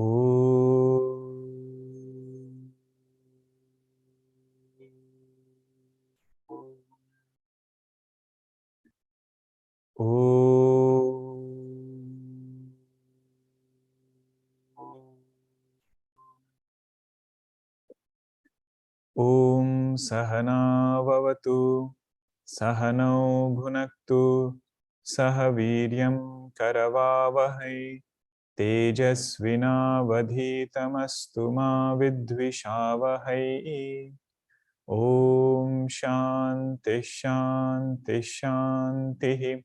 Om. Om. Om Sahana Vavatu Sahanau Bhunaktu Sahaviryam Karavavahai Tejasvinavadhitamastu ma vidvishavahai. Om Shanti Shanti Shanti.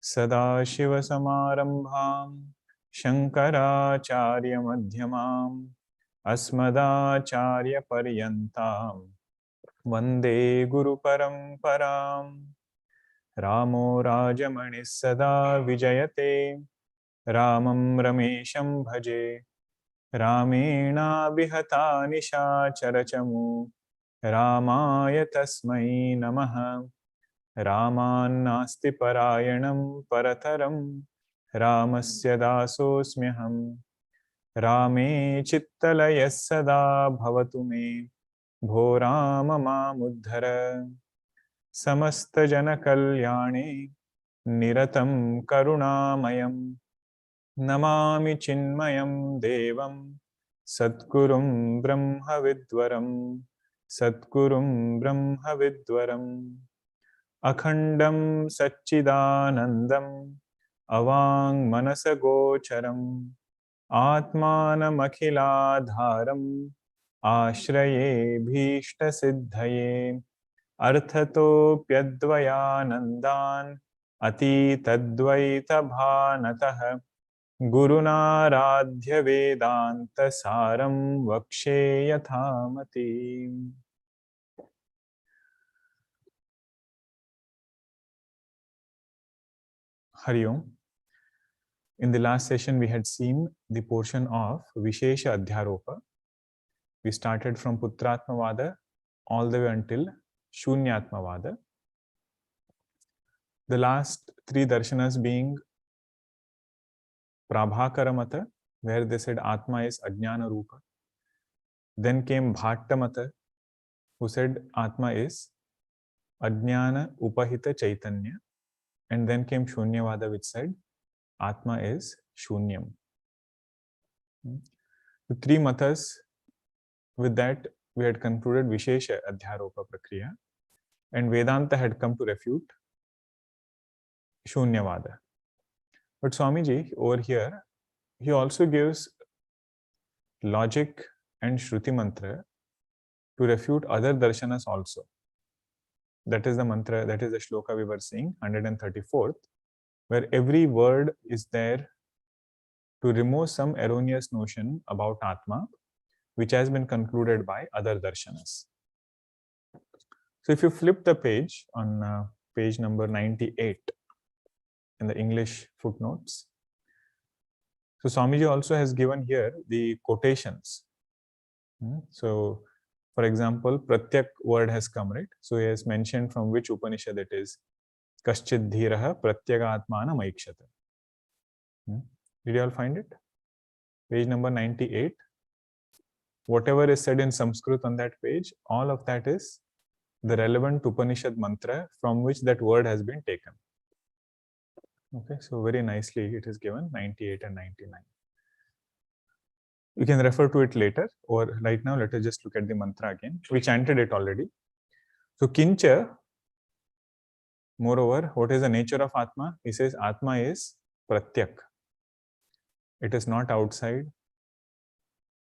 Sadashiva Samarambham Shankaracharya Madhyamam Asmadacharya Paryantam Vande Guru Paramparam. Ramo Rajamani Sada Vijayate Ramam Ramesham Bhaje Ramena Vihata Nisha Charachamu Ramaya Tasmai Namaha. Ramannasti Parayanam Parataram Ramasya Dasosmyaham. Rame Chittalaya Sada Bhavatu me Bho Rama Mamuddhara. Samasta Jana Kalyane Niratam Karunamayam. Namami Chinmayam Devam Satgurum Brahma Vidwaram. Satgurum Brahma Vidwaram. Akhandam Satchidanandam Avang Manasagocharam Atmanam Akhiladharam Ashraye Bhishta Siddhaye Arthato Pyadvayanandan Ati Tadvaita Bhanatah Guruna Radhya Vedanta Saram Vakshe Yathamati. Hari Om. In the last session, we had seen the portion of Vishesha Adhyaropa. We started from Putratmavada all the way until Shunyatmavada. The last three darshanas being Prabhakaramata, where they said Atma is Ajnana Rupa. Then came Bhattamata, who said Atma is Ajnana Upahita Chaitanya. And then came Shunyavada, which said Atma is Shunyam. The three matas, with that we had concluded Vishesha Adhyaropa Prakriya, and Vedanta had come to refute Shunyavada. But Swamiji over here, he also gives logic and Shruti mantra to refute other darshanas also. That is the mantra, that is the shloka we were seeing, 134th, where every word is there to remove some erroneous notion about Atma, which has been concluded by other darshanas. So if you flip the page on page number 98 in the English footnotes, so Swamiji also has given here the quotations. So for example, Pratyak word has come, right? So he has mentioned from which Upanishad it is. Kaschid dhiraha pratyagatmana maikshata. Did you all find it? Page number 98. Whatever is said in Sanskrit on that page, all of that is the relevant Upanishad mantra from which that word has been taken. Okay, so very nicely it is given, 98 and 99. You can refer to it later, or right now let us just look at the mantra again. We chanted it already. So Kincha, moreover, what is the nature of Atma? He says Atma is Pratyak. It is not outside.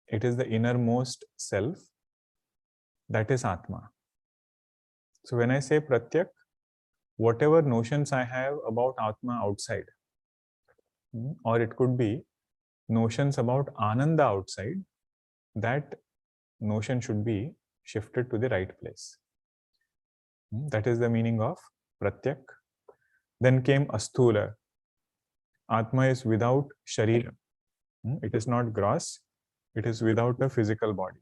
It is the innermost self. That is Atma. So when I say Pratyak, whatever notions I have about Atma outside, or it could be notions about Ananda outside, that notion should be shifted to the right place. That is the meaning of Pratyak. Then came Asthula. Atma is without Sharira. It is not gross. It is without a physical body.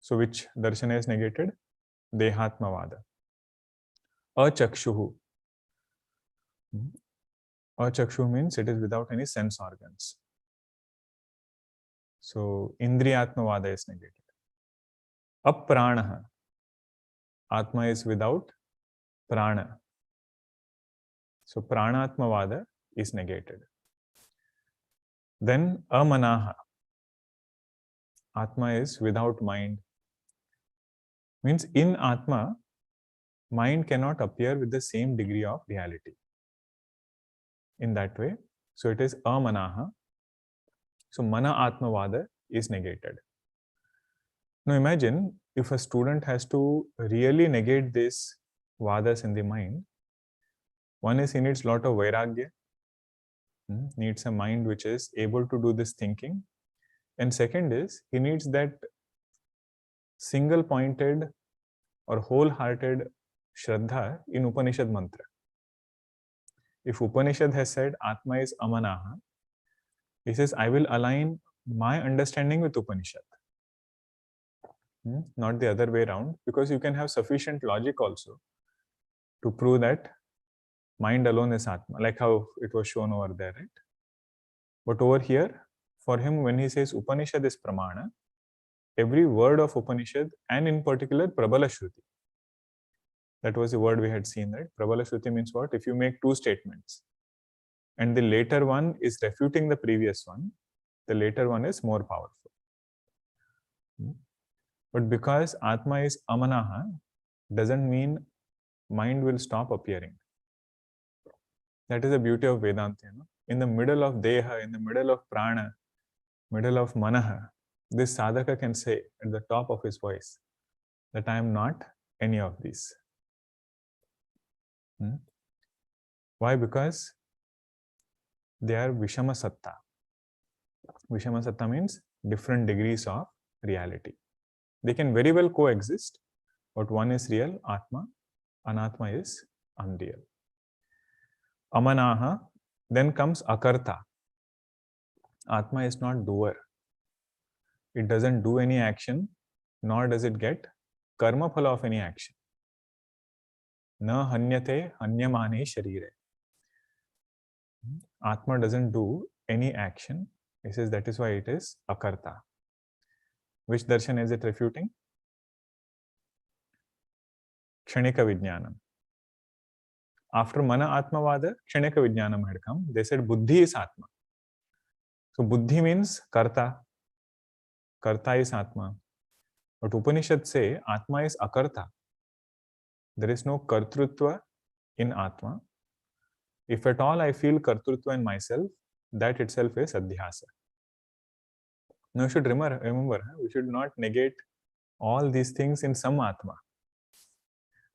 So which darshana is negated? Dehatmavada. Achakshuhu. Achakshu means it is without any sense organs. So Indriyatmavada is negated. Apranaha. Atma is without prana. So Pranatmavada is negated. Then Amanaha. Atma is without mind. Means in Atma, mind cannot appear with the same degree of reality. In that way, so it is Amanaha. So Mana Atmavada is negated. Now imagine if a student has to really negate these vadas in the mind. One is he needs a lot of vairagya, needs a mind which is able to do this thinking. And second is he needs that single pointed or wholehearted Shraddha in Upanishad mantra. If Upanishad has said Atma is Amanaha, he says, I will align my understanding with Upanishad. Not the other way around, because you can have sufficient logic also to prove that mind alone is Atma, like how it was shown over there, right? But over here, for him, when he says Upanishad is Pramana, every word of Upanishad, and in particular Prabala Shruti, that was the word we had seen, right? Prabala Shruti means what? If you make two statements, and the later one is refuting the previous one, the later one is more powerful. But because Atma is Amanaha, doesn't mean mind will stop appearing. That is the beauty of Vedanta. In the middle of Deha, in the middle of Prana, middle of Manaha, this sadhaka can say at the top of his voice that I am not any of these. Why? Because they are Vishama Satta. Vishama Satta means different degrees of reality. They can very well coexist, but one is real, Atma, Anatma is unreal. Amanaha, then comes Akarta. Atma is not doer. It doesn't do any action, nor does it get karma phala of any action. Na hanyate hanyamane sharire. Atma doesn't do any action. He says that is why it is Akarta. Which darshan is it refuting? Kshanika Vijnanam. After Mana Atmavada, Kshanika Vijnanam had come. They said Buddhi is Atma. So Buddhi means Karta. Karta is Atma. But Upanishad say Atma is Akarta. There is no Kartrutva in Atma. If at all I feel Kartrutva in myself, that itself is Adhyasa. Now you should remember, we should not negate all these things in some Atma.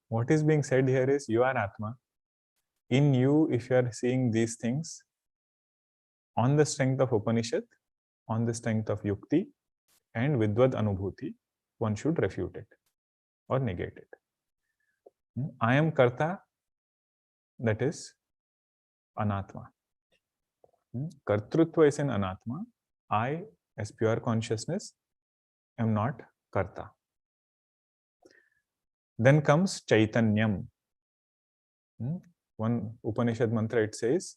What is being said here is you are Atma. In you, if you are seeing these things, on the strength of Upanishad, on the strength of Yukti and Vidhvath Anubhuti, one should refute it or negate it. I am Karta, that is Anatma. Kartrutva is in Anatma. I, as pure consciousness, am not Karta. Then comes Chaitanyam. One Upanishad mantra, it says,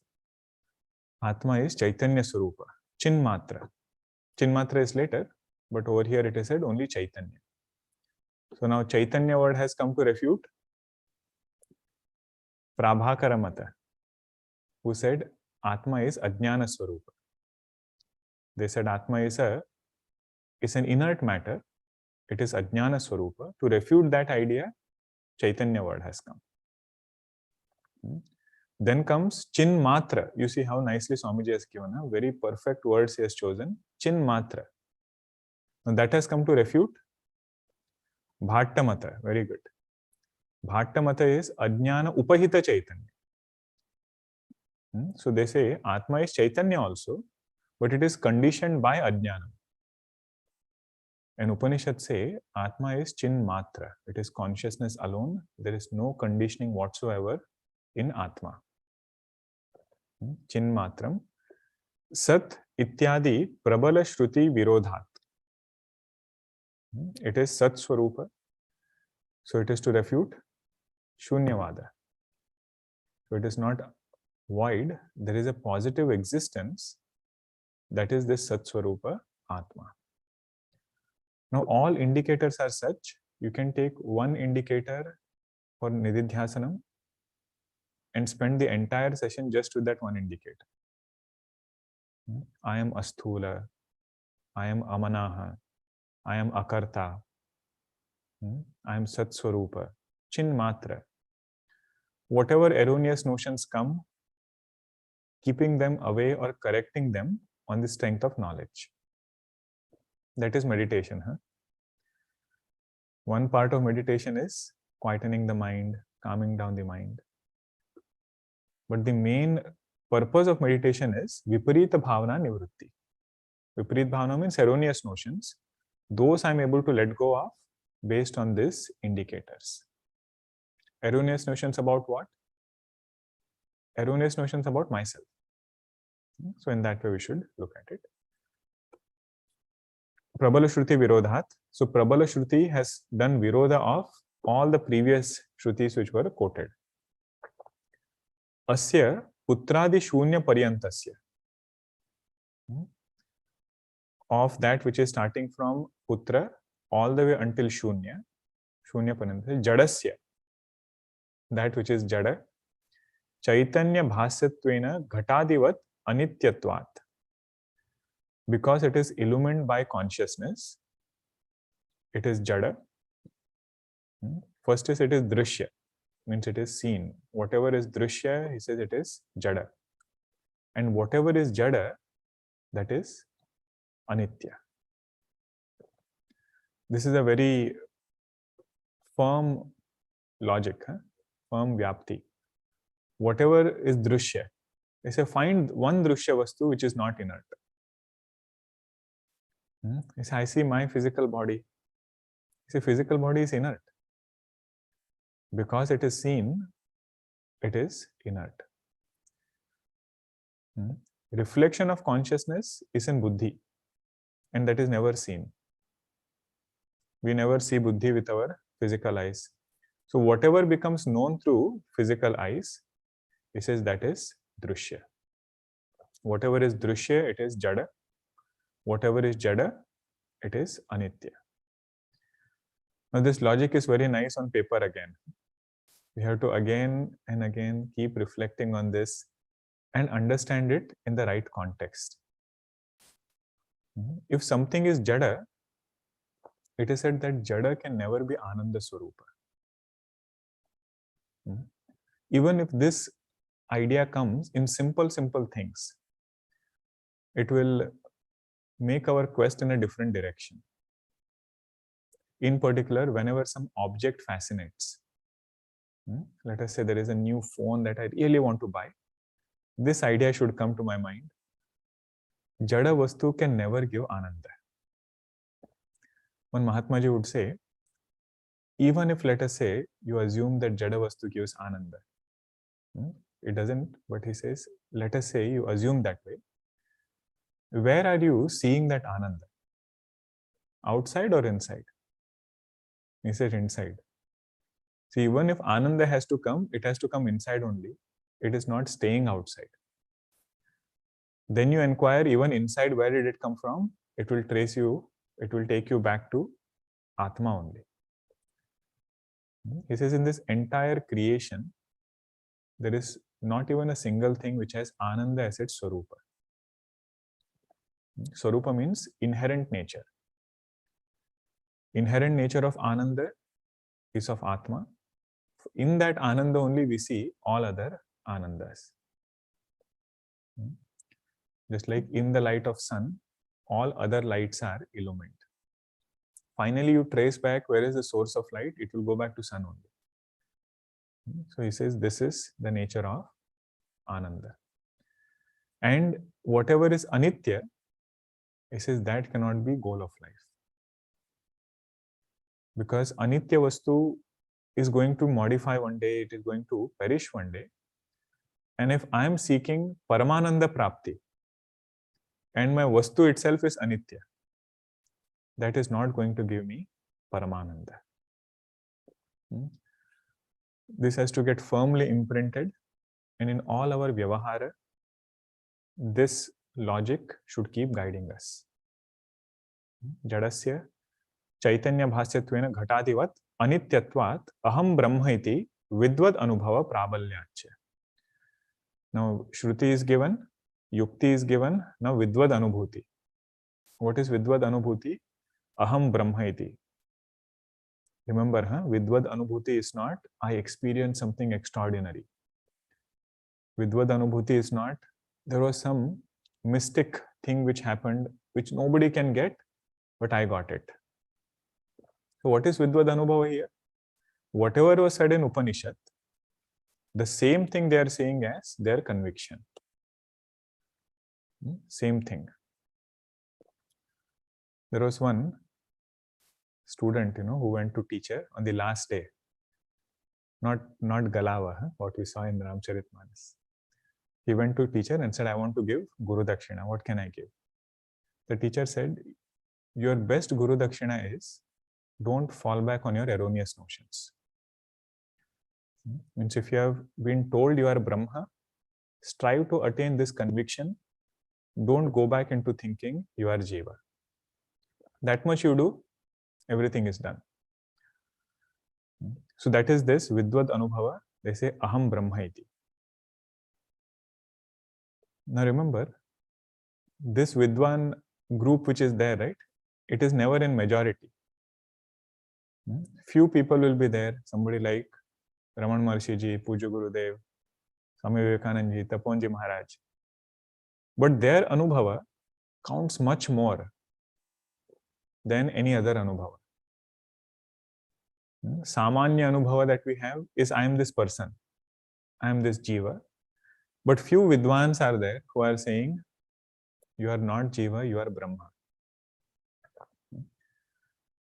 Atma is Chaitanya Swarupa, Chinmatra. Chinmatra is later, but over here it is said only Chaitanya. So now Chaitanya word has come to refute Prabhakara Mata, who said Atma is Ajnana Swarupa. They said Atma is an inert matter. It is Ajnana Swarupa. To refute that idea, Chaitanya word has come. Then comes Chinmatra. You see how nicely Swamiji has given a very perfect words he has chosen. Chinmatra. Now that has come to refute Bhattamata. Very good. Bhattamata is Ajnana Upahita Chaitanya. So they say Atma is Chaitanya also, but it is conditioned by Ajnana. And Upanishad say Atma is Chinmatra. It is consciousness alone. There is no conditioning whatsoever in Atma. Chinmatram. Sat ityadi prabala shruti virodhat. It is Sat Swarupa. So it is to refute Shunyavada. So it is not void. There is a positive existence. That is this Sat Swarupa. Atma. Now all indicators are such, you can take one indicator for Nididhyasanam and spend the entire session just with that one indicator. I am Asthula, I am Amanaha, I am Akarta, I am Satswarupa, Chinmatra. Whatever erroneous notions come, keeping them away or correcting them on the strength of knowledge. That is meditation. One part of meditation is quietening the mind, calming down the mind. But the main purpose of meditation is Vipareet Bhavana Nivritti. Vipareet Bhavana means erroneous notions. Those I am able to let go of based on these indicators. Erroneous notions about what? Erroneous notions about myself. So in that way we should look at it. Prabala Shruti Virodhat. So Prabala Shruti has done Virodha of all the previous Shrutis which were quoted. Asya Putradi Shunya Paryantasya. Of that which is starting from Putra all the way until Shunya. Shunya Paryantasya. Jadasya. That which is Jada. Chaitanya Bhasyatvena Ghatadivat Anityatvat. Because it is illumined by consciousness, it is Jada. First is it is Drishya, means it is seen. Whatever is Drishya, he says it is Jada. And whatever is Jada, that is Anitya. This is a very firm logic, firm vyapti. Whatever is Drishya, they say find one Drishya vastu which is not inert. I see my physical body. See, physical body is inert. Because it is seen, it is inert. Reflection of consciousness is in buddhi, and that is never seen. We never see buddhi with our physical eyes. So whatever becomes known through physical eyes, he says that is Drishya. Whatever is Drishya, it is Jada. Whatever is Jada, it is Anitya. Now this logic is very nice on paper again. We have to again and again keep reflecting on this and understand it in the right context. If something is Jada, it is said that Jada can never be Ananda Swarupa. Even if this idea comes in simple things, it will make our quest in a different direction. In particular, whenever some object fascinates, let us say there is a new phone that I really want to buy, this idea should come to my mind. Jada Vastu can never give Ananda. One Mahatmaji would say, even if let us say you assume that Jada Vastu gives Ananda, it doesn't, but he says, let us say you assume that way. Where are you seeing that Ananda? Outside or inside? He said inside. So even if Ananda has to come, it has to come inside only. It is not staying outside. Then you inquire even inside, where did it come from? It will trace you, it will take you back to Atma only. He says in this entire creation, there is not even a single thing which has Ananda as its Swarupa. Swarupa means inherent nature. Inherent nature of Ananda is of Atma. In that Ananda only we see all other Anandas. Just like in the light of sun, all other lights are illumined. Finally, you trace back where is the source of light, it will go back to sun only. So he says this is the nature of Ananda. And whatever is Anitya, he says that cannot be goal of life. Because Anitya Vastu is going to modify one day, it is going to perish one day. And if I am seeking Paramananda Prapti, and my Vastu itself is Anitya, that is not going to give me Paramananda. This has to get firmly imprinted, and in all our Vyavahara, this logic should keep guiding us. Jadasya Chaitanya bhasyattvena ghatadivat anityatvat aham brahma iti vidvad anubhava prabalyachya. Now Shruti is given, Yukti is given, now Vidvad Anubhuti. What is Vidvad Anubhuti? Aham Brahma iti. Remember, Vidvad Anubhuti is not I experience something extraordinary. Vidvad Anubhuti is not there was some mystic thing which happened which nobody can get, but I got it. So what is Vidvad Anubhava here? Whatever was said in Upanishad, the same thing they are saying as their conviction. Same thing. There was one student, who went to teacher on the last day. Not Galava, what we saw in Ramcharitmanas. He went to teacher and said, I want to give Guru Dakshina. What can I give? The teacher said, your best Guru Dakshina is don't fall back on your erroneous notions. Means if you have been told you are Brahma, strive to attain this conviction. Don't go back into thinking you are Jiva. That much you do, everything is done. So that is this Vidvad Anubhava. They say Aham Brahma iti. Now remember, this Vidwan group which is there, right? It is never in majority. Few people will be there. Somebody like Raman Maharshi ji, Puja Gurudev, Swami Vivekananda ji, Taponji Maharaj. But their Anubhava counts much more than any other Anubhava. Samanya Anubhava that we have is I am this person, I am this Jiva. But few Vidwans are there who are saying, you are not Jiva, you are Brahma.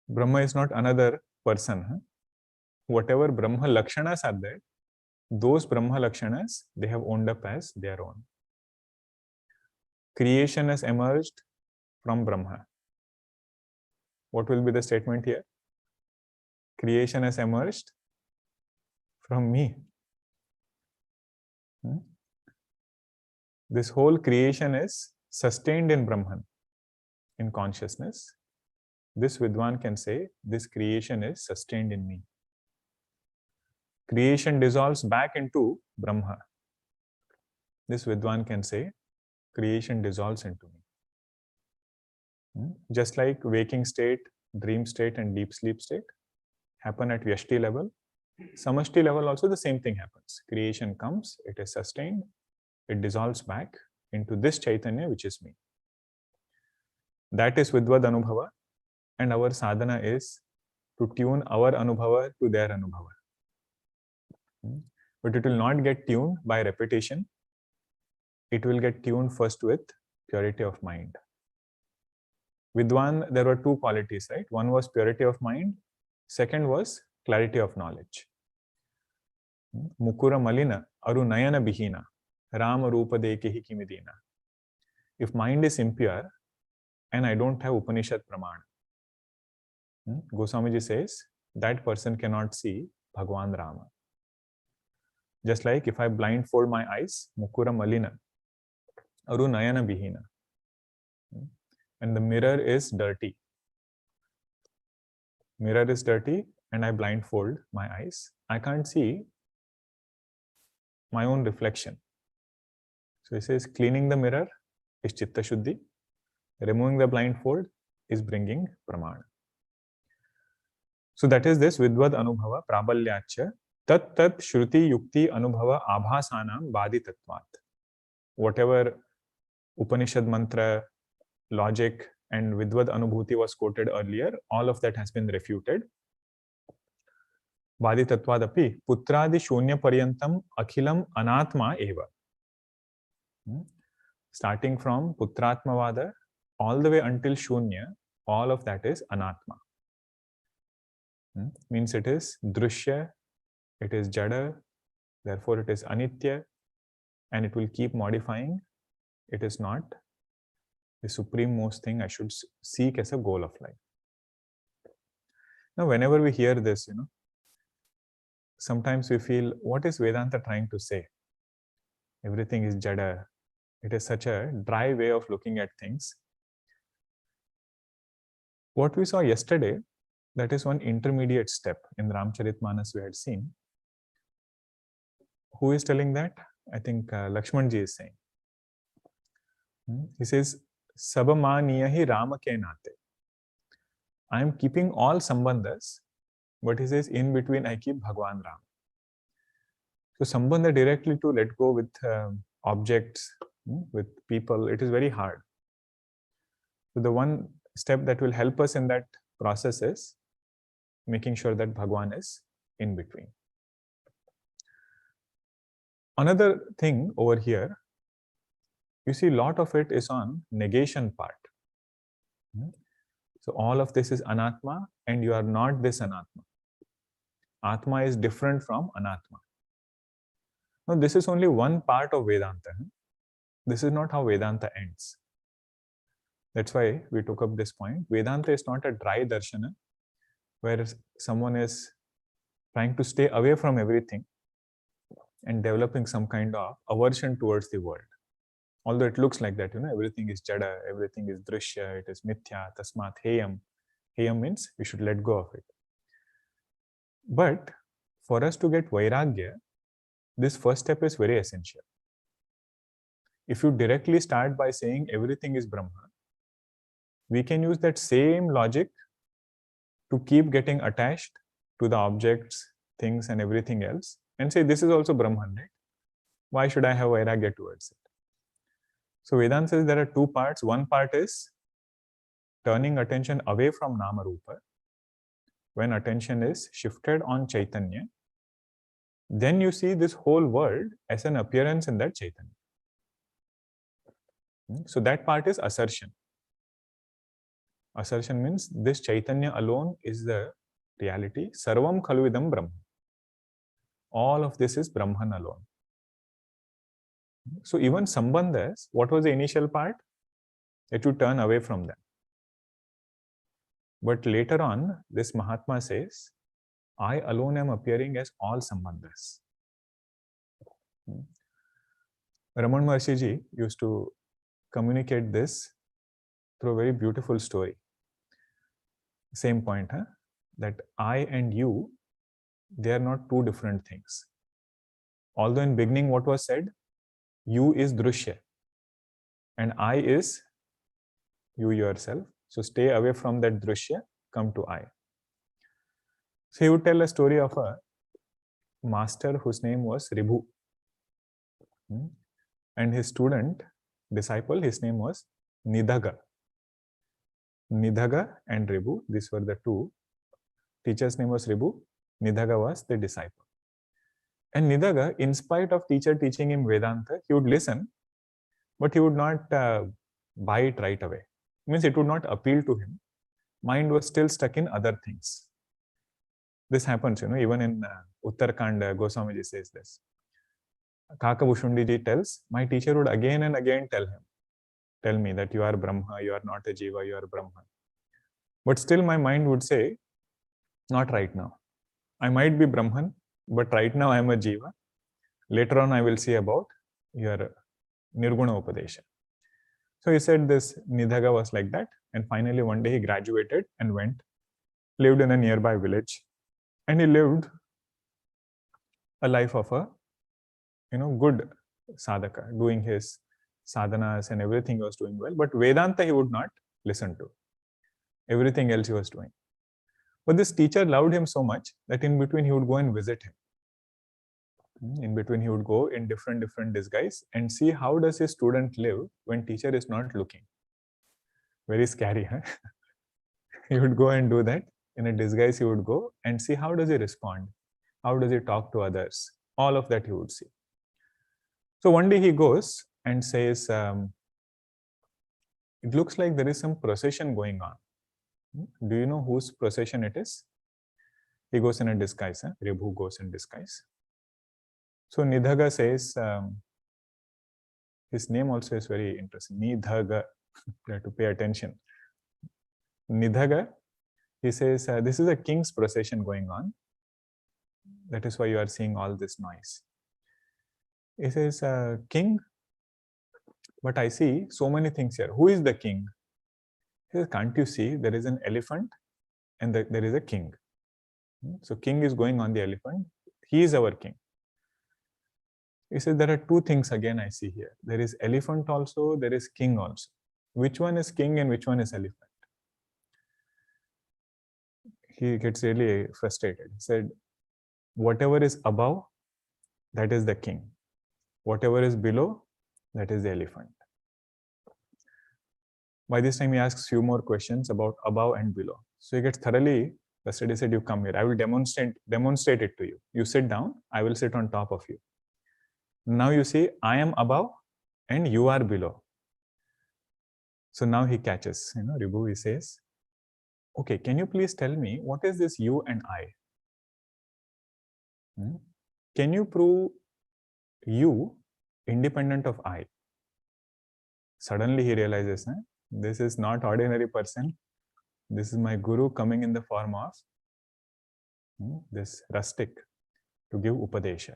Brahma is not another person. Whatever Brahma Lakshanas are there, those Brahma Lakshanas, they have owned up as their own. Creation has emerged from Brahma. What will be the statement here? Creation has emerged from me. This whole creation is sustained in Brahman, in consciousness. This Vidwan can say, this creation is sustained in me. Creation dissolves back into Brahma. This Vidwan can say, creation dissolves into me. Just like waking state, dream state and deep sleep state happen at Vyashti level, Samashti level also the same thing happens. Creation comes, it is sustained, it dissolves back into this Chaitanya which is me. That is Vidvad Anubhava, and our sadhana is to tune our Anubhava to their Anubhava. But it will not get tuned by repetition. It will get tuned first with purity of mind. Vidwan, there were two qualities, right? One was purity of mind. Second was clarity of knowledge. Mukura malina aru nayana bihina Rama rupa dekehi kimidina. If mind is impure and I don't have Upanishad Pramana, Goswamiji says that person cannot see Bhagwan Rama. Just like if I blindfold my eyes, Mukura malina aru nayana bihina, and the mirror is dirty. Mirror is dirty and I blindfold my eyes. I can't see my own reflection. So he says cleaning the mirror is Chitta Shuddhi. Removing the blindfold is bringing Pramana. So that is this Vidvad Anubhava Prabalyachya Tat Tat Shruti Yukti Anubhava Abhasanam Vadi Tattvat. Whatever Upanishad mantra, logic and Vidvad Anubhuti was quoted earlier, all of that has been refuted. Vadi Tattvadapi Putradi Shunya Paryantam Akhilam Anatma Eva. Starting from Putratmavada all the way until Shunya, all of that is Anatma. Means it is Drishya, it is Jada, therefore it is Anitya, and it will keep modifying. It is not the supreme most thing I should seek as a goal of life. Now, whenever we hear this, sometimes we feel, what is Vedanta trying to say? Everything is Jada. It is such a dry way of looking at things. What we saw yesterday, that is one intermediate step in Ramcharitmanas we had seen. Who is telling that? I think Lakshmanji is saying. He says, Sabamaniyahi Rama ke nate. I am keeping all sambandhas, but he says, in between I keep Bhagwan Ram. So sambandha directly to let go with objects, with people, it is very hard. So the one step that will help us in that process is making sure that Bhagwan is in between. Another thing over here, you see a lot of it is on negation part. So all of this is anatma and you are not this anatma. Atma is different from anatma. Now this is only one part of Vedanta. This is not how Vedanta ends. That's why we took up this point. Vedanta is not a dry darshana where someone is trying to stay away from everything and developing some kind of aversion towards the world. Although it looks like that, everything is Jada, everything is Drishya, it is Mithya, Tasmat, Heyam. Heyam means we should let go of it. But for us to get Vairagya, this first step is very essential. If you directly start by saying everything is Brahma, we can use that same logic to keep getting attached to the objects, things and everything else and say this is also Brahman, right? Why should I have Vairagya towards it? So Vedanta says there are two parts. One part is turning attention away from Nama Rupa. When attention is shifted on Chaitanya, then you see this whole world as an appearance in that Chaitanya. So that part is assertion. Assertion means this Chaitanya alone is the reality. Sarvam khaluidam Brahma. All of this is Brahman alone. So even sambandhas, what was the initial part? That you turn away from them. But later on, this Mahatma says, I alone am appearing as all sambandhas. Raman Maharshi ji used to communicate this through a very beautiful story. Same point, that I and you, they are not two different things. Although in beginning what was said, you is Drishya and I is you yourself. So stay away from that Drishya, come to I. So he would tell a story of a master whose name was Ribhu. And his student, disciple, his name was Nidada. Nidada and Ribhu, these were the two. Teacher's name was Ribhu, Nidada was the disciple. And Nidada, in spite of teacher teaching him Vedanta, he would listen, but he would not buy it right away. Means it would not appeal to him. Mind was still stuck in other things. This happens, even in Uttarakhand, Goswamiji says this. Kakabhushundi ji tells, my teacher would again and again tell me that you are Brahma, you are not a Jiva, you are Brahma. But still my mind would say, not right now. I might be Brahman, but right now I am a Jiva. Later on I will see about your Nirguna Upadesha. So he said this Nidada was like that, and finally one day he graduated and lived in a nearby village, and he lived a life of a good sadhaka, doing his sadhanas and everything he was doing well, but Vedanta he would not listen to. Everything else he was doing. But this teacher loved him so much that in between he would go and visit him. In between he would go in different disguise and see how does his student live when teacher is not looking. Very scary, huh? He would go and do that. In a disguise he would go and see how does he respond. How does he talk to others. All of that he would see. So one day he goes and says, it looks like there is some procession going on. Do you know whose procession it is? He goes in a disguise. Ribhu goes in disguise. So Nidada says, his name also is very interesting. Nidada. You have to pay attention. Nidada, he says, this is a king's procession going on. That is why you are seeing all this noise. He says, king, but I see so many things here. Who is the king? He says, can't you see there is an elephant and there is a king? So king is going on the elephant. He is our king. He says there are two things again I see here. There is elephant also, there is king also. Which one is king and which one is elephant? He gets really frustrated. He said, whatever is above, that is the king. Whatever is below, that is the elephant. By this time, he asks few more questions about above and below. So he gets thoroughly frustrated. He said, you come here. I will demonstrate it to you. You sit down. I will sit on top of you. Now you see, I am above and you are below. So now he catches, Ribhu, he says, okay, can you please tell me what is this you and I? Can you prove you independent of I? Suddenly he realizes, this is not ordinary person. This is my guru coming in the form of this rustic to give upadesha.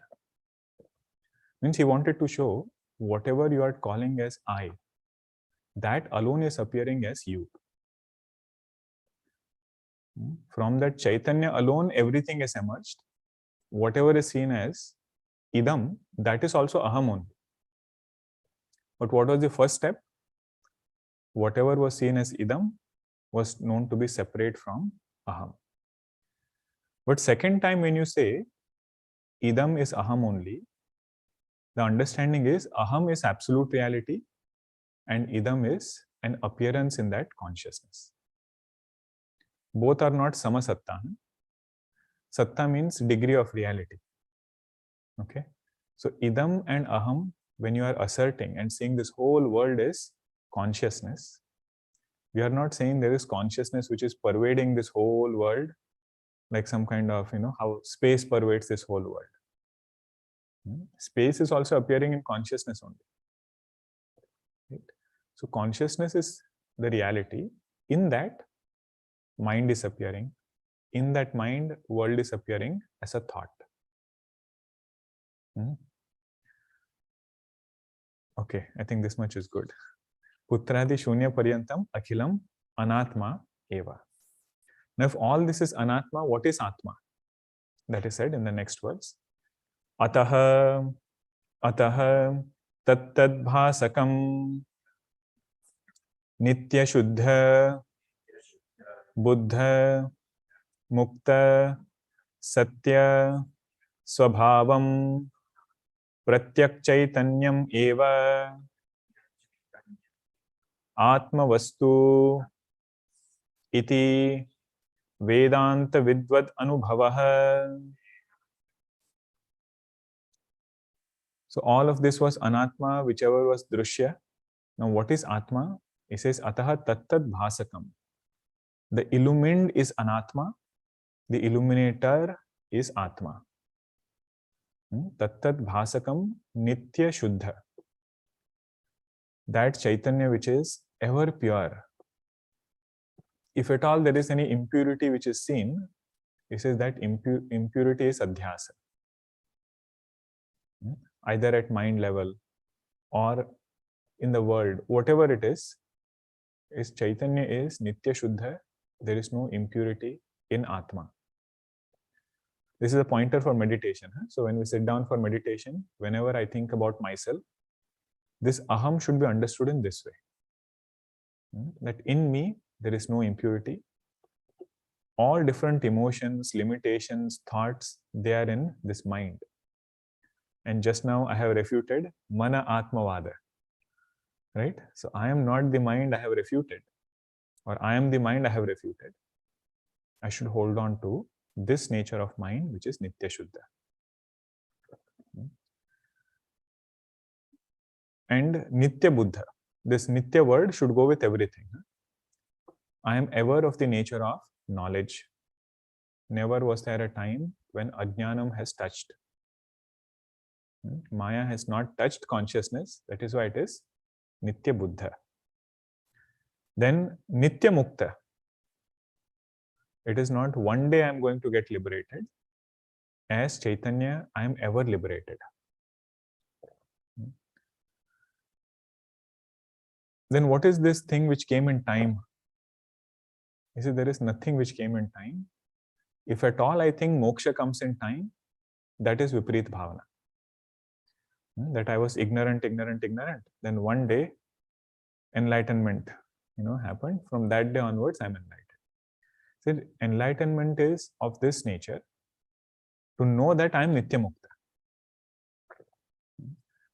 Means he wanted to show whatever you are calling as I, that alone is appearing as you. From that Chaitanya alone, everything is emerged. Whatever is seen as idam, that is also aham only. But what was the first step? Whatever was seen as idam was known to be separate from aham. But second time when you say idam is aham only, the understanding is aham is absolute reality and idam is an appearance in that consciousness. Both are not samasatta. Satta means degree of reality. Okay. So idam and aham, when you are asserting and saying this whole world is consciousness, we are not saying there is consciousness which is pervading this whole world, like some kind of, how space pervades this whole world. Space is also appearing in consciousness only. Right? So consciousness is the reality. In that, mind is appearing. In that mind, world is appearing as a thought. Okay, I think this much is good. Putradi shunya paryantam akhilam anatma eva. Now, if all this is anatma, what is atma? That is said in the next verse. Ataha tattad bhasakam nitya shuddha buddha mukta satya swabhavam pratyak chaitanyam eva atma vastu iti Vedanta Vidhvath Anubhava. So all of this was anatma, whichever was drishya. Now what is atma? He says ataha tattat bhasakam. The illumined is anatma. The illuminator is atma. Tattat bhasakam nitya shuddha. That Chaitanya which is ever pure. If at all there is any impurity which is seen, he says that impurity is adhyasa. Either at mind level or in the world, whatever it is Chaitanya is nitya shuddha. There is no impurity in Atma. This is a pointer for meditation. So when we sit down for meditation, whenever I think about myself, this aham should be understood in this way. That in me, there is no impurity. All different emotions, limitations, thoughts, they are in this mind. And just now I have refuted mana atmavada. Right? So I am not the mind I have refuted. Or I am the mind I have refuted. I should hold on to this nature of mind, which is nitya shuddha. And nitya buddha. This nitya word should go with everything. I am ever of the nature of knowledge. Never was there a time when ajnanam has touched. Maya has not touched consciousness. That is why it is nitya buddha. Then nitya mukta. It is not one day I am going to get liberated. As Chaitanya, I am ever liberated. Then what is this thing which came in time? He said, there is nothing which came in time. If at all I think moksha comes in time, that is Vipareet Bhavana. That I was ignorant. Then one day, enlightenment, happened. From that day onwards, I'm enlightened. So enlightenment is of this nature, to know that I'm Nitya Mukta.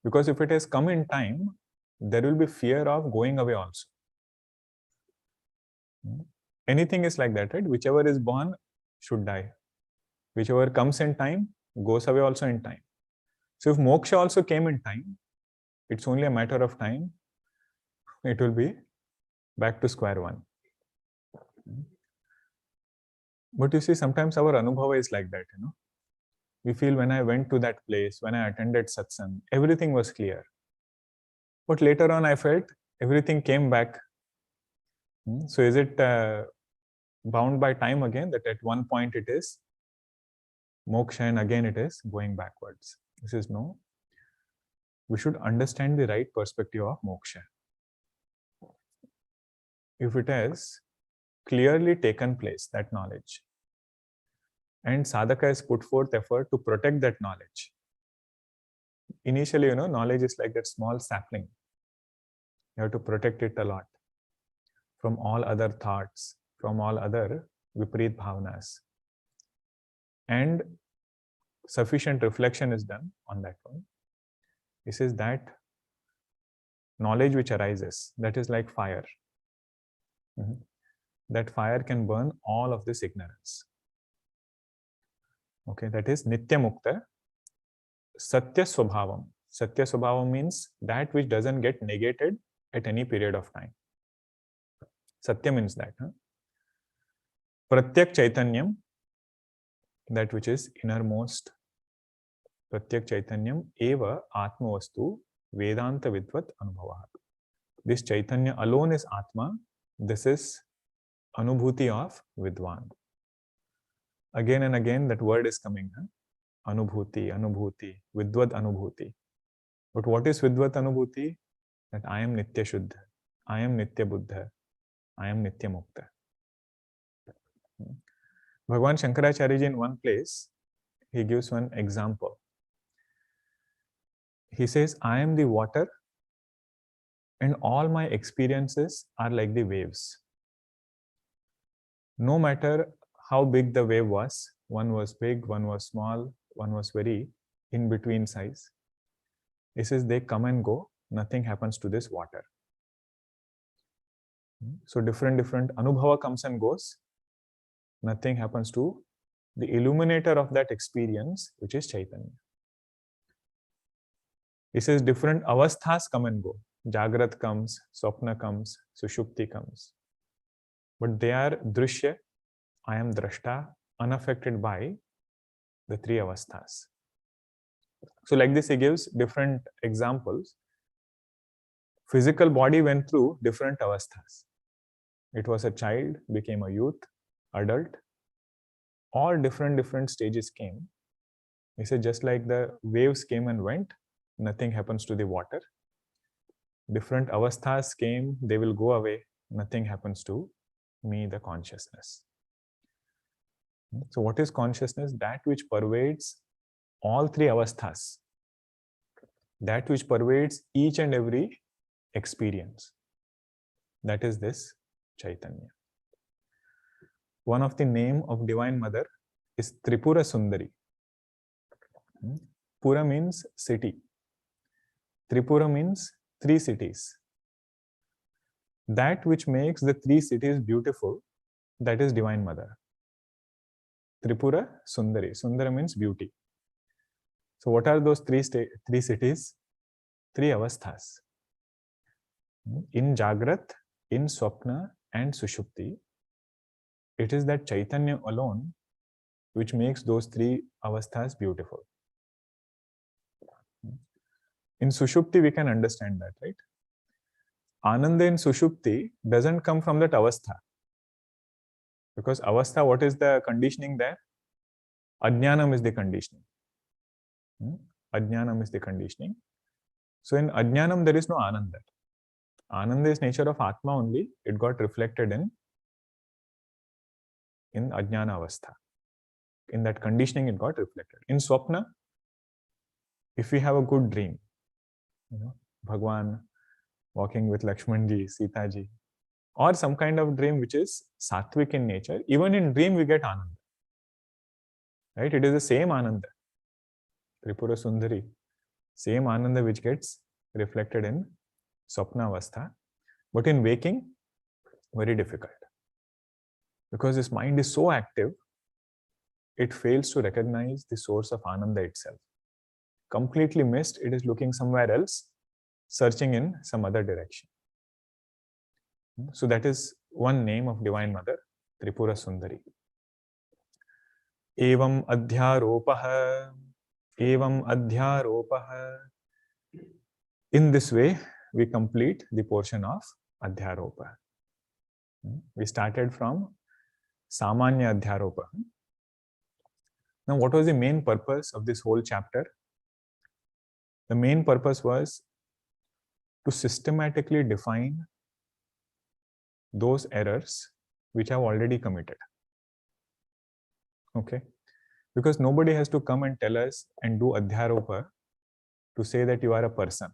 Because if it has come in time, there will be fear of going away also. Anything is like that, right? Whichever is born should die. Whichever comes in time, goes away also in time. So if moksha also came in time, it's only a matter of time. It will be back to square one. But you see, sometimes our anubhava is like that, We feel when I went to that place, when I attended satsang, everything was clear. But later on, I felt everything came back. So is it bound by time again, that at one point it is moksha and again it is going backwards? This is no. We should understand the right perspective of moksha. If it has clearly taken place, that knowledge, and sadhaka has put forth effort to protect that knowledge. Initially, knowledge is like that small sapling. You have to protect it a lot from all other thoughts, from all other Vipareet Bhavanas. And sufficient reflection is done on that one. This is that knowledge which arises, that is like fire. That fire can burn all of this ignorance. Okay, that is Nitya Mukta, Satya Swabhavam. Satya Swabhavam means that which doesn't get negated at any period of time. Satya means that. Pratyak Chaitanyam, that which is innermost. Pratyak Chaitanyam eva Atma vastu Vedanta Vidhvath Anubhava. This Chaitanya alone is Atma. This is Anubhuti of Vidwan. Again and again that word is coming. Anubhuti, Vidhvath Anubhuti. But what is Vidhvath Anubhuti? That I am Nitya Shuddha, I am Nitya Buddha, I am Nitya Mukta. Bhagwan Shankaracharya ji in one place, he gives one example. He says, I am the water and all my experiences are like the waves. No matter how big the wave was, one was big, one was small, one was very in between size. He says they come and go, nothing happens to this water. So different anubhava comes and goes, nothing happens to the illuminator of that experience, which is Chaitanya. He says different avasthas come and go. Jagrat comes, Swapna comes, Sushupti comes. But they are Drishya, I am Drashta, unaffected by the three avasthas. So like this, he gives different examples. Physical body went through different avasthas. It was a child, became a youth, adult. All different stages came. He said just like the waves came and went, nothing happens to the water. Different avasthas came, they will go away, nothing happens to me, the consciousness. So what is consciousness? That which pervades all three avasthas. That which pervades each and every experience. That is this Chaitanya. One of the name of Divine Mother is Tripura Sundari. Pura means city. Tripura means three cities. That which makes the three cities beautiful, that is Divine Mother. Tripura Sundari. Sundara means beauty. So what are those three cities? Three avasthas. In Jagrat, in Swapna and Sushupti, it is that Chaitanya alone which makes those three avasthas beautiful. In Sushupti, we can understand that, right? Ananda in Sushupti doesn't come from that avastha. Because avastha, what is the conditioning there? Ajnanam is the conditioning. Ajnanam is the conditioning. So in Ajnanam, there is no Ananda. Ananda is nature of Atma only. It got reflected in in Ajnana Avastha. In that conditioning, it got reflected. In Swapna, if we have a good dream, Bhagwan walking with Lakshmanji, Sitaji, or some kind of dream which is sattvic in nature, even in dream we get Ananda. Right? It is the same Ananda. Tripura Sundari, same Ananda which gets reflected in Swapna Avastha. But in waking, very difficult. Because this mind is so active, it fails to recognize the source of Ananda itself. Completely missed, it is looking somewhere else, searching in some other direction. So that is one name of Divine Mother, Tripura Sundari. Evam Adhyaropa. Evam Adhyaropa. In this way, we complete the portion of Adhyaropa. We started from Samanya Adhyaropa. Now, what was the main purpose of this whole chapter? The main purpose was to systematically define those errors which have already committed. Okay? Because nobody has to come and tell us and do Adhyaropa to say that you are a person.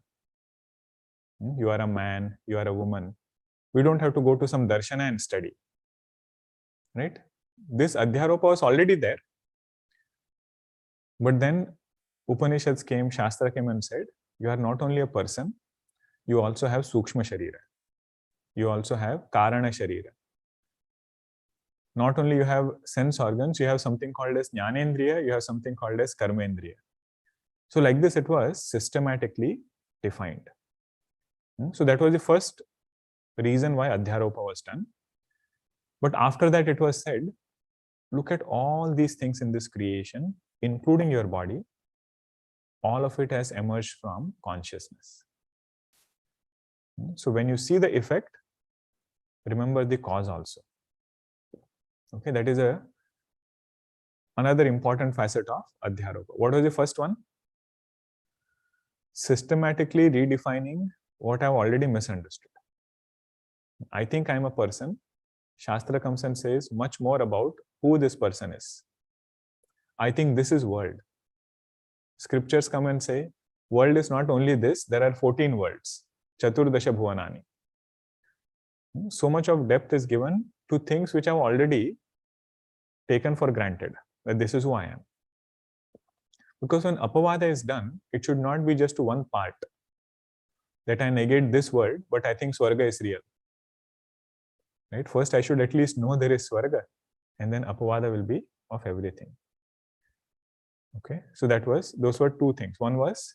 You are a man, you are a woman. We don't have to go to some darshana and study. Right? This Adhyaropa was already there. But then Upanishads came, Shastra came and said, you are not only a person, you also have Sukshma Sharira. You also have Karana Sharira. Not only you have sense organs, you have something called as Jnanendriya, you have something called as Karmendriya. So like this, it was systematically defined. So that was the first reason why Adhyaropa was done. But after that, it was said, look at all these things in this creation, including your body. All of it has emerged from consciousness. So when you see the effect, remember the cause also. Okay, that is another important facet of Adhyaropa. What was the first one? Systematically redefining what I've already misunderstood. I think I'm a person. Shastra comes and says much more about who this person is. I think this is world. Scriptures come and say, world is not only this, there are 14 worlds. Chaturdasha Bhuvanani. So much of depth is given to things which I've already taken for granted, that this is who I am. Because when Apavada is done, it should not be just to one part, that I negate this world, but I think Swarga is real. Right? First, I should at least know there is Swarga, and then Apavada will be of everything. Okay, so those were two things. One was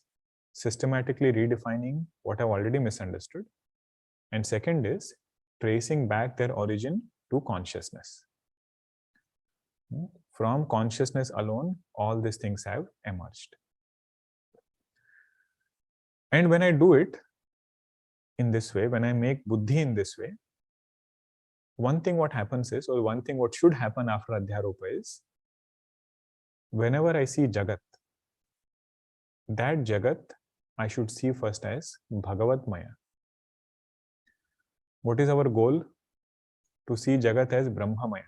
systematically redefining what I've already misunderstood. And second is tracing back their origin to consciousness. From consciousness alone, all these things have emerged. And when I do it in this way, when I make buddhi in this way, one thing what happens is, or one thing what should happen after Adhyaropa is, whenever I see Jagat, that Jagat I should see first as Bhagavat-maya. What is our goal? To see Jagat as Brahma-maya.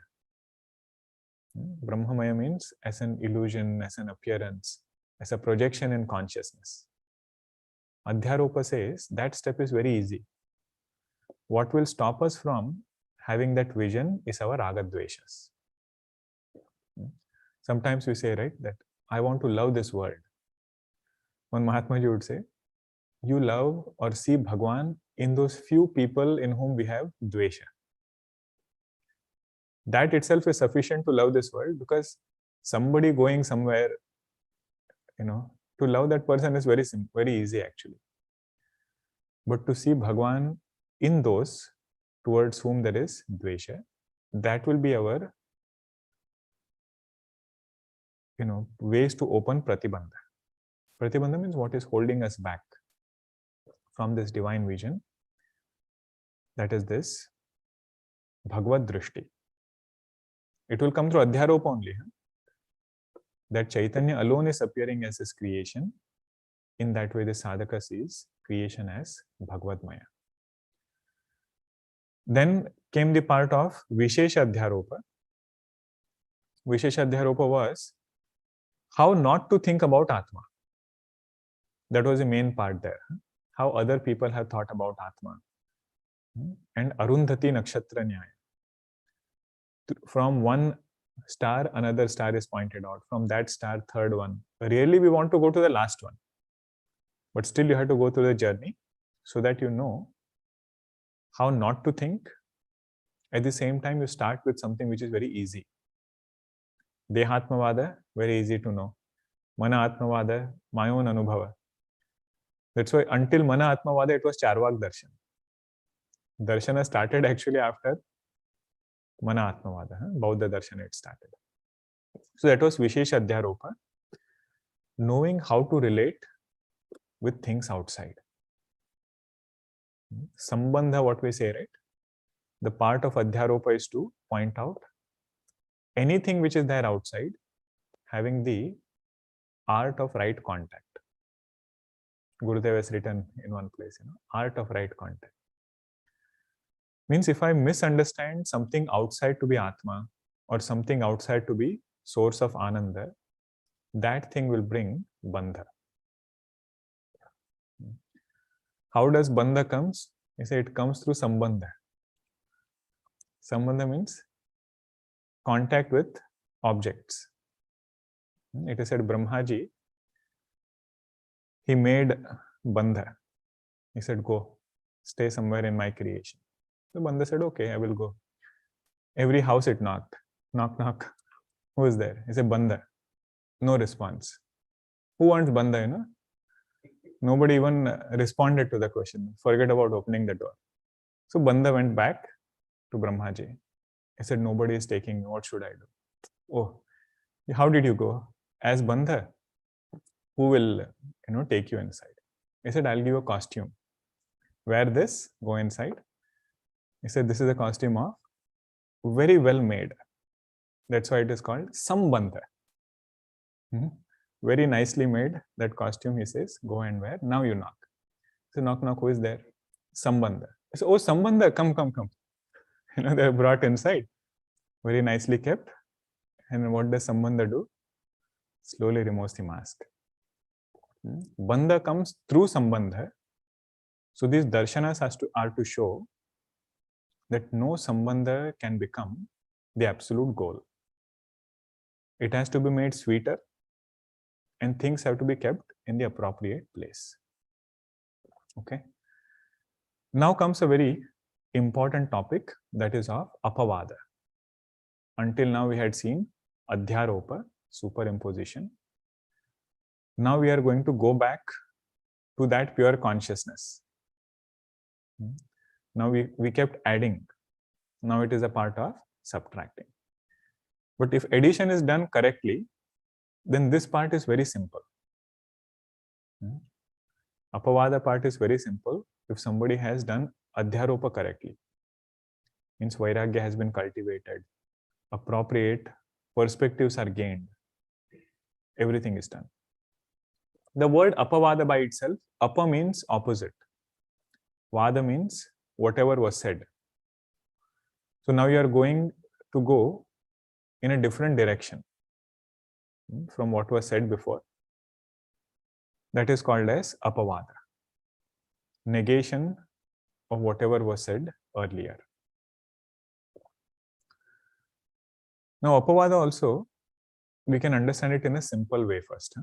Brahma-maya means as an illusion, as an appearance, as a projection in consciousness. Adhyaropa says that step is very easy. What will stop us from having that vision is our ragadveshas. Sometimes we say, right, that I want to love this world. One Mahatma Ji would say, you love or see Bhagwan in those few people in whom we have dvesha. That itself is sufficient to love this world, because somebody going somewhere, to love that person is very simple, very easy actually. But to see Bhagwan in those towards whom there is dvesha, that will be our ways to open pratibandha. Pratibandha means what is holding us back from this divine vision. That is this Bhagavad Drishti. It will come through Adhyaropa only. That Chaitanya alone is appearing as his creation. In that way, the sadhaka sees creation as Bhagavad-maya. Then came the part of Vishesha Adhyaropa, Vishesha Adhyaropa was how not to think about Atma. That was the main part there. How other people have thought about Atma. And Arundhati Nakshatra Nyaya. From one star, another star is pointed out. From that star, third one. Really, we want to go to the last one. But still, you have to go through the journey so that you know how not to think. At the same time, you start with something which is very easy. Dehatmavada, very easy to know. Mana Atmavada, my own Anubhava. That's why until Mana Atmavada, it was Charvak Darshan. Darshana started actually after Mana Atmavada. Bauddha Darshana it started. So that was Vishesha Adhyaropa. Knowing how to relate with things outside. Sambandha, what we say, right? The part of Adhyaropa is to point out anything which is there outside having the art of right contact. Gurudev has written in one place, art of right contact. Means if I misunderstand something outside to be Atma or something outside to be source of Ananda, that thing will bring Bandha. How does Bandha comes? I say it comes through Sambandha. Sambandha means contact with objects. It is said Brahmaji, he made Bandha. He said, go, stay somewhere in my creation. So Bandha said, okay, I will go. Every house it knocked. Knock, knock. Who is there? He said, Bandha. No response. Who wants Bandha, Nobody even responded to the question. Forget about opening the door. So Bandha went back to Brahmaji. He said, nobody is taking me. What should I do? Oh, how did you go? As Bandha, who will, take you inside? He said, I'll give you a costume. Wear this, go inside. He said, this is a costume of very well made. That's why it is called Sambandha. Very nicely made that costume, he says, go and wear. Now you knock. So knock, knock, who is there? Sambandha. So, oh, Sambandha, come, come, come. They're brought inside. Very nicely kept. And what does Sambandha do? Slowly removes the mask. Bandha comes through Sambandha. So these darshanas are to show that no Sambandha can become the absolute goal. It has to be made sweeter and things have to be kept in the appropriate place. Okay. Now comes a very important topic, that is of Apavada. Until now we had seen Adhyaropa, superimposition. Now we are going to go back to that pure consciousness. Now we kept adding. Now it is a part of subtracting. But if addition is done correctly, then this part is very simple. Apavada part is very simple if somebody has done Adhyaropa correctly. Means Vairagya has been cultivated, appropriate perspectives are gained, everything is done. The word Apavada by itself, Apa means opposite. Vada means whatever was said. So now you are going to go in a different direction from what was said before. That is called as Apavada. Negation of whatever was said earlier. Now Apavada also, we can understand it in a simple way first.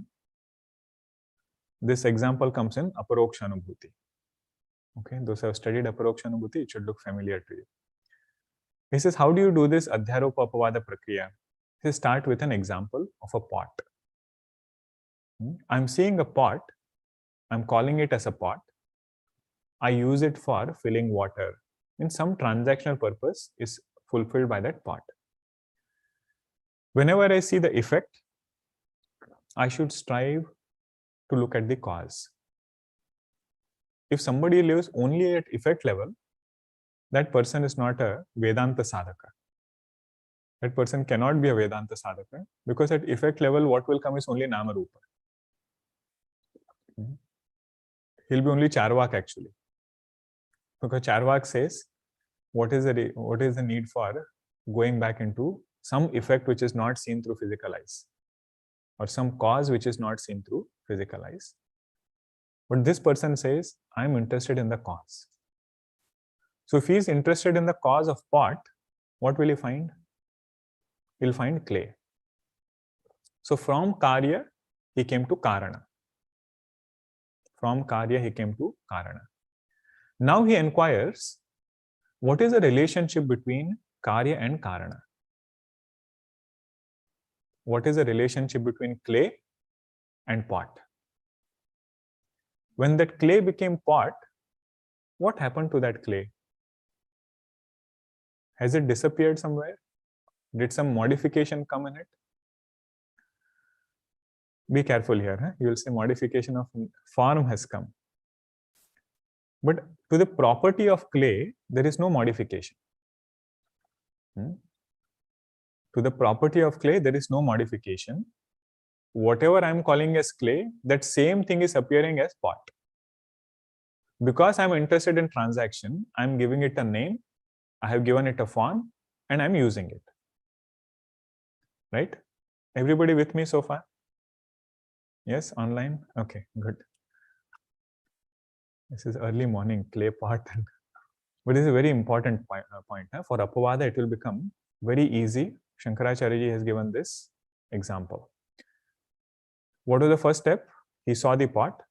This example comes in Aparoksha Anubhuti. Okay, those who have studied Aparoksha Anubhuti, it should look familiar to you. He says, how do you do this Adhyaropa Apavada Prakriya? He says, start with an example of a pot. I'm seeing a pot, I'm calling it as a pot. I use it for filling water. In some transactional purpose is fulfilled by that pot. Whenever I see the effect, I should strive to look at the cause. If somebody lives only at effect level, that person is not a Vedanta sadhaka. That person cannot be a Vedanta sadhaka because at effect level, what will come is only Nama Rupa. He'll be only Charvak actually. Because Charvak says, what is the need for going back into some effect which is not seen through physical eyes, or some cause which is not seen through physical eyes. But this person says, I'm interested in the cause. So if he is interested in the cause of pot, what will he find? He'll find clay. So from Karya, he came to Karana. From Karya, he came to Karana. Now he inquires, what is the relationship between Karya and Karana? What is the relationship between clay and pot? When that clay became pot, what happened to that clay? Has it disappeared somewhere? Did some modification come in it? Be careful here. Huh? You will say modification of form has come. But to the property of clay, there is no modification. To the property of clay, there is no modification. Whatever I am calling as clay, that same thing is appearing as pot. Because I am interested in transaction, I am giving it a name, I have given it a form, and I am using it. Right? Everybody with me so far? Yes, online? Okay, good. This is early morning, clay pot. But this is a very important point. For Apavada, it will become very easy. Shankaracharya ji has given this example. What was the first step? He saw the pot.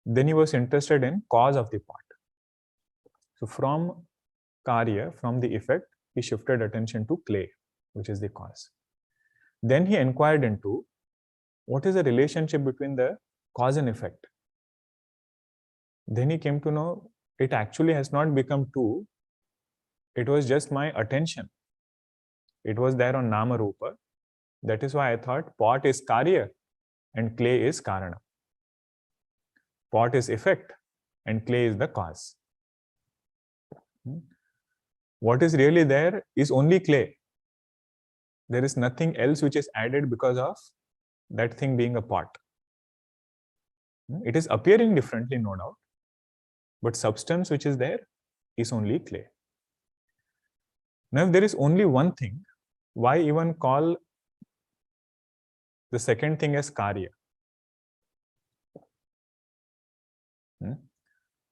Then he was interested in cause of the pot. So from Karya, from the effect, he shifted attention to clay, which is the cause. Then he inquired into what is the relationship between the cause and effect. Then he came to know it actually has not become two. It was just my attention. It was there on Nama Rupa. That is why I thought pot is Karya and clay is Karana. Pot is effect and clay is the cause. What is really there is only clay. There is nothing else which is added because of that thing being a pot. It is appearing differently, no doubt, but substance which is there is only clay. Now, if there is only one thing, why even call the second thing as Karya?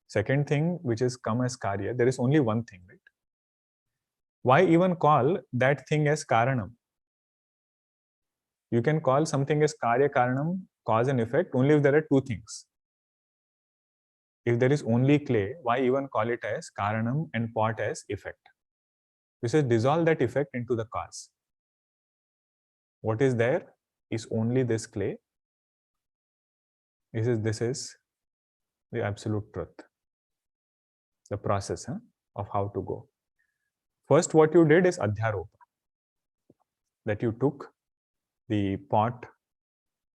Second thing which is come as Karya, there is only one thing, right? Why even call that thing as Karanam? You can call something as Karya Karanam, cause and effect, only if there are two things. If there is only clay, why even call it as Karanam and pot as effect? This is dissolve that effect into the cause. What is there is only this clay. This is the absolute truth. The process of how to go. First, what you did is Adhyaropa. That you took the pot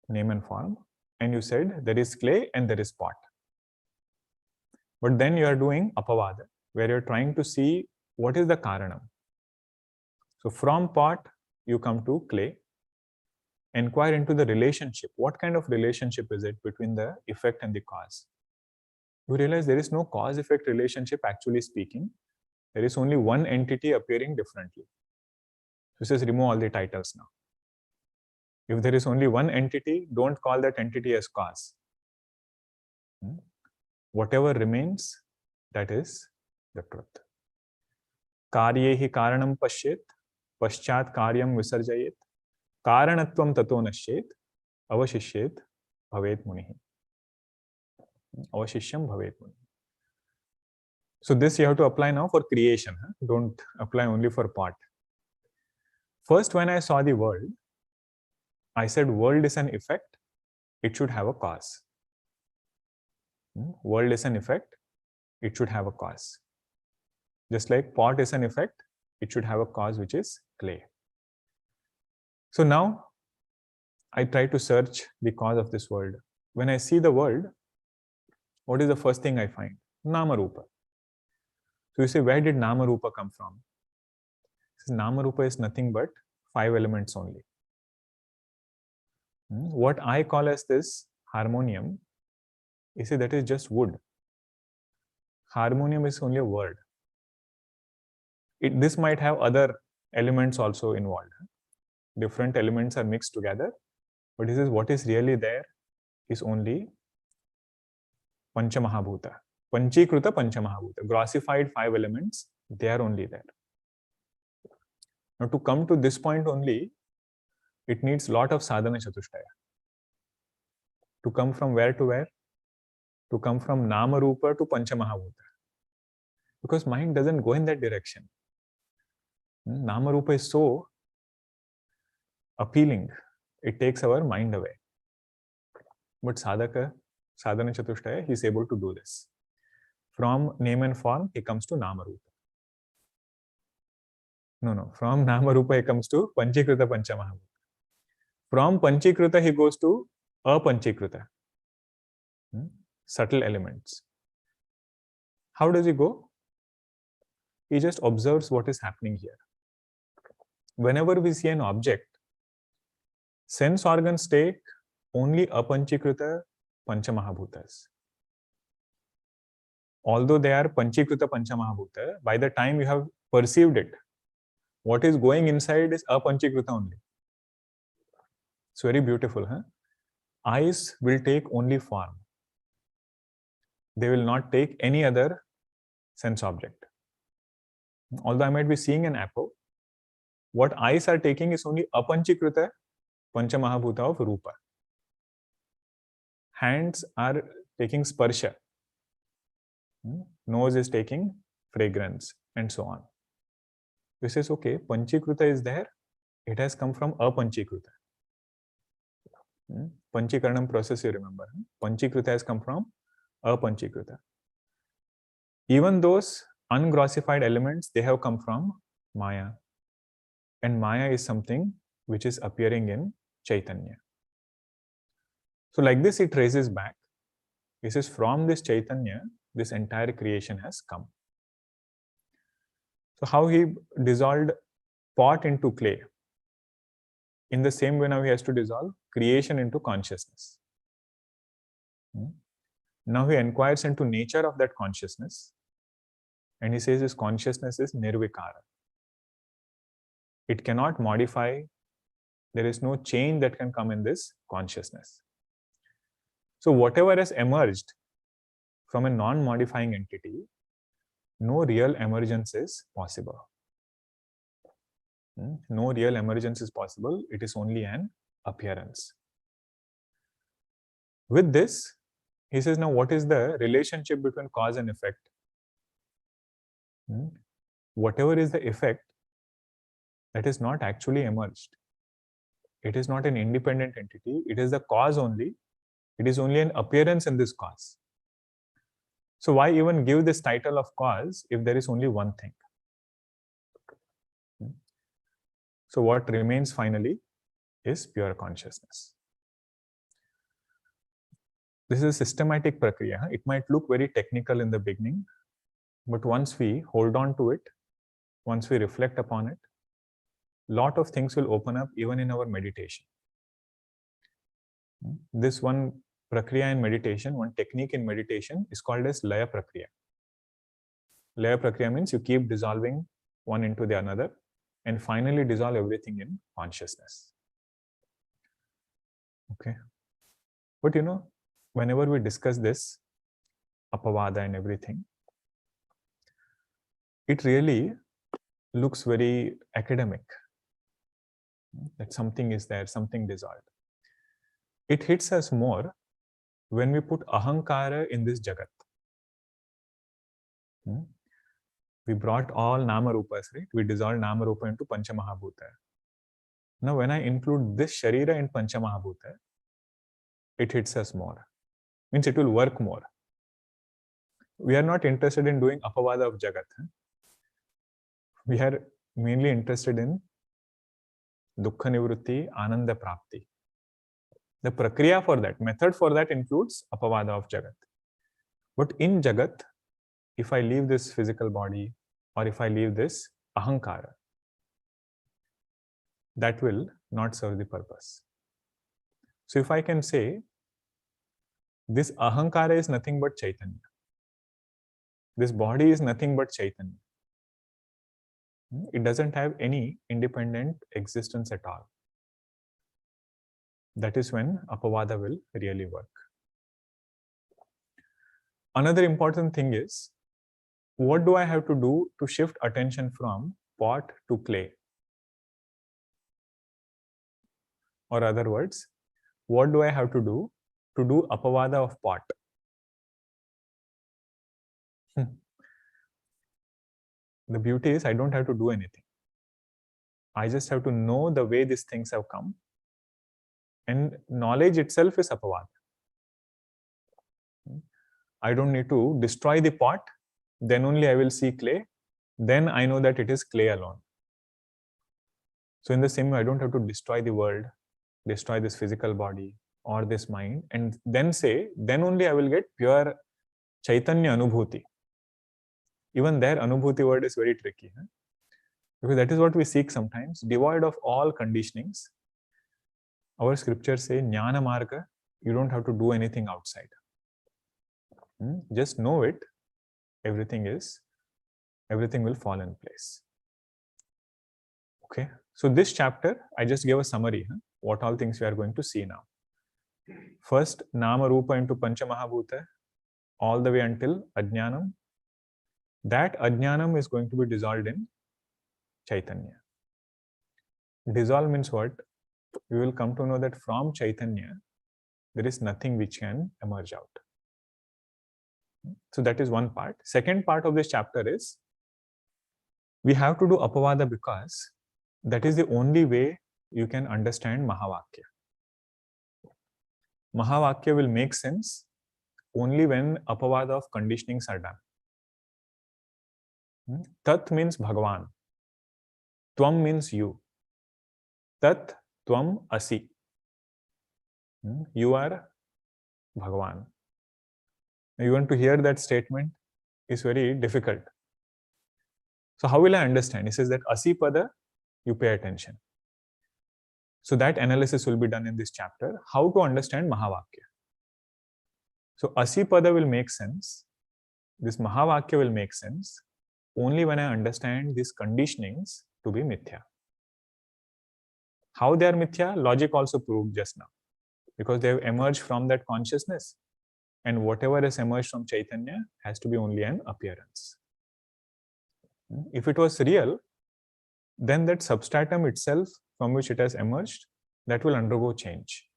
name and form and you said there is clay and there is pot. But then you are doing Apavada, where you are trying to see what is the Karanam. So from pot, you come to clay, inquire into the relationship. What kind of relationship is it between the effect and the cause? You realize there is no cause-effect relationship actually speaking. There is only one entity appearing differently. This is remove all the titles now. If there is only one entity, don't call that entity as cause. Whatever remains, that is the truth. Karyehi karanam pashyet, paschat karyam visarjayet, karanatvam tato nashyet, avashishyet bhavet munihi. Avashishyam bhavet munihi. So this you have to apply now for creation. Don't apply only for pot. First, when I saw the world, I said world is an effect, it should have a cause. World is an effect, it should have a cause. Just like pot is an effect, it should have a cause which is clay. So now I try to search the cause of this world. When I see the world, what is the first thing I find? Nama Rupa. So you say, where did Nama Rupa come from? Nama Rupa is nothing but 5 elements only. What I call as this harmonium, you see, that is just wood. Harmonium is only a word. This might have other elements also involved. Different elements are mixed together, but he says what is really there is only Panchamahabhuta. Panchikruta Panchamahabhuta. Grossified 5 elements, they are only there. Now to come to this point only, it needs lot of sadhana chatushtaya. To come from where to where? To come from Nama Rupa to Panchamahabhuta. Because mind doesn't go in that direction. Nama Rupa is so appealing, it takes our mind away. But sadhaka, sadhana chatushtaya, he is able to do this. From name and form, he comes to Nama Rupa. No. From Nama Rupa, he comes to Panchikruta Panchamahabhuta. From Panchikruta, he goes to Apanchikruta. Subtle elements. How does he go? He just observes what is happening here. Whenever we see an object, sense organs take only Apanchikruta Panchamahabhutas. Although they are Panchikruta Panchamahabhuta, by the time you have perceived it, what is going inside is Apanchikruta only. It's very beautiful. Eyes will take only form. They will not take any other sense object. Although I might be seeing an apple, what eyes are taking is only Apanchikruta Panchamahabhuta of Rupa. Hands are taking sparsha. Nose is taking fragrance, and so on. This is okay. Panchikruta is there. It has come from Apanchikruta. Panchikaranam process, you remember. Panchikruta has come from Apanchikruta. Even those ungrossified elements, they have come from Maya. And Maya is something which is appearing in Chaitanya. So like this, it traces back. He says, from this Chaitanya, this entire creation has come. So how he dissolved pot into clay. In the same way, now he has to dissolve creation into consciousness. Now he inquires into nature of that consciousness. And he says this consciousness is nirvikara. It cannot modify. There is no change that can come in this consciousness. So whatever has emerged from a non-modifying entity, no real emergence is possible. No real emergence is possible. It is only an appearance. With this, he says, now what is the relationship between cause and effect? Whatever is the effect, that is not actually emerged. It is not an independent entity. It is the cause only. It is only an appearance in this cause. So why even give this title of cause if there is only one thing? So what remains finally is pure consciousness. This is a systematic prakriya. It might look very technical in the beginning, but once we hold on to it, once we reflect upon it, lot of things will open up even in our meditation. This one prakriya in meditation, one technique in meditation is called as laya prakriya. Laya prakriya means you keep dissolving one into the another and finally dissolve everything in consciousness. Okay. But whenever we discuss this, Apavada and everything, it really looks very academic. That something is there, something dissolved. It hits us more when we put ahankara in this jagat. We brought all nama rupas, right? We dissolved nama rupa into panchamahabhuta. Now when I include this sharira in panchamahabhuta, it hits us more. Means it will work more. We are not interested in doing apavada of jagat. We are mainly interested in dukkha nivrutti, ananda prapti. The prakriya for that, method for that includes apavada of jagat. But in jagat, if I leave this physical body or if I leave this ahankara, that will not serve the purpose. So if I can say, this ahankara is nothing but Chaitanya. This body is nothing but Chaitanya. It doesn't have any independent existence at all. That is when Apavada will really work. Another important thing is, what do I have to do to shift attention from pot to clay? Or other words, what do I have to do Apavada of pot? The beauty is I don't have to do anything. I just have to know the way these things have come. And knowledge itself is Apavada. I don't need to destroy the pot, then only I will see clay. Then I know that it is clay alone. So in the same way, I don't have to destroy the world, destroy this physical body or this mind, and then say, then only I will get pure Chaitanya Anubhuti. Even there, Anubhuti word is very tricky. Because that is what we seek sometimes, devoid of all conditionings. Our scriptures say, Jnana Marga, you don't have to do anything outside. Just know it, everything will fall in place. Okay, so this chapter, I just gave a summary, what all things we are going to see now. First, Nama Rupa into Pancha Mahabhuta, all the way until Ajnanam. That Ajnanam is going to be dissolved in Chaitanya. Dissolve means what? We will come to know that from Chaitanya, there is nothing which can emerge out. So that is one part. Second part of this chapter is, we have to do Apavada because that is the only way you can understand Mahavakya. Mahavakya will make sense only when Apavada of conditionings are done. Tat means Bhagavan. Tvam means you. Tat Tvam Asi. You are Bhagavan. Even to hear that statement is very difficult. So how will I understand? He says that Asi Pada, you pay attention. So that analysis will be done in this chapter. How to understand Mahavakya. So Asi Pada will make sense. This Mahavakya will make sense only when I understand these conditionings to be Mithya. How they are Mithya? Logic also proved just now. Because they have emerged from that consciousness. And whatever has emerged from Chaitanya has to be only an appearance. If it was real, then that substratum itself from which it has emerged, that will undergo change.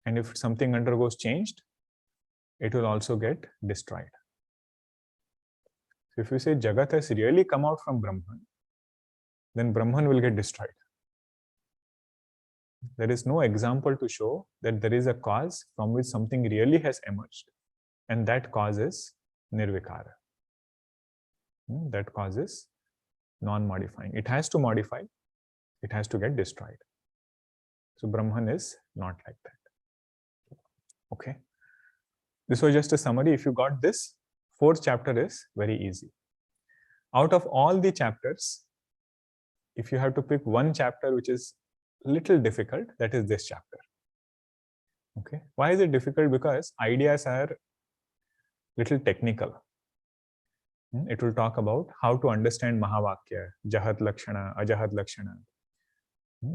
And if something undergoes change, it will also get destroyed. So if you say Jagat has really come out from Brahman, then Brahman will get destroyed. There is no example to show that there is a cause from which something really has emerged. And that cause is Nirvikara. That cause is non-modifying. It has to modify. It has to get destroyed. So Brahman is not like that. Okay. This was just a summary. If you got this, fourth chapter is very easy. Out of all the chapters, if you have to pick one chapter which is little difficult, that is this chapter. Okay. Why is it difficult? Because ideas are little technical. It will talk about how to understand Mahavakya, Jahat Lakshana, Ajahat Lakshana.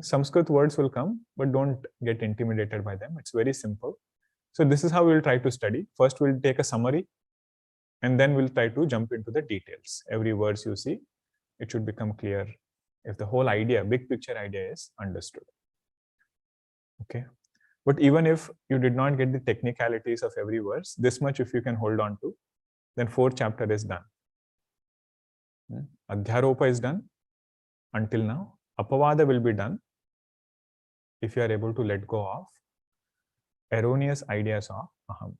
Sanskrit words will come, but don't get intimidated by them. It's very simple. So this is how we'll try to study. First, we'll take a summary, and then we'll try to jump into the details. Every verse you see, it should become clear if the whole idea, big picture idea is understood. Okay. But even if you did not get the technicalities of every verse, this much if you can hold on to, then fourth chapter is done. Adhyaropa is done until now. Apavada will be done if you are able to let go of erroneous ideas of Aham.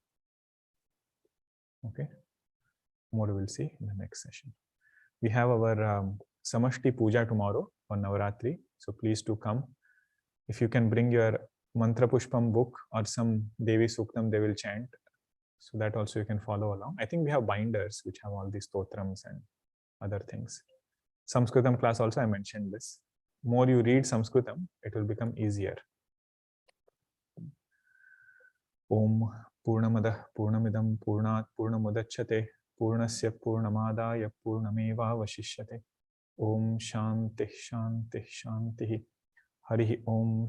Okay. More we'll see in the next session. We have our Samashti Puja tomorrow on Navaratri. So please do come. If you can bring your Mantra Pushpam book or some Devi Suktam they will chant. So that also you can follow along. I think we have binders which have all these stotrams and other things. Sanskritam class also I mentioned this. More you read Sanskritam, it will become easier. Om Purnamadah Purnamidam Purnat Purnamudachyate पूर्णस्य पूर्णमादाय पूर्णमेवावशिष्यते. Om Shanti Shanti Shanti. Harihi Om.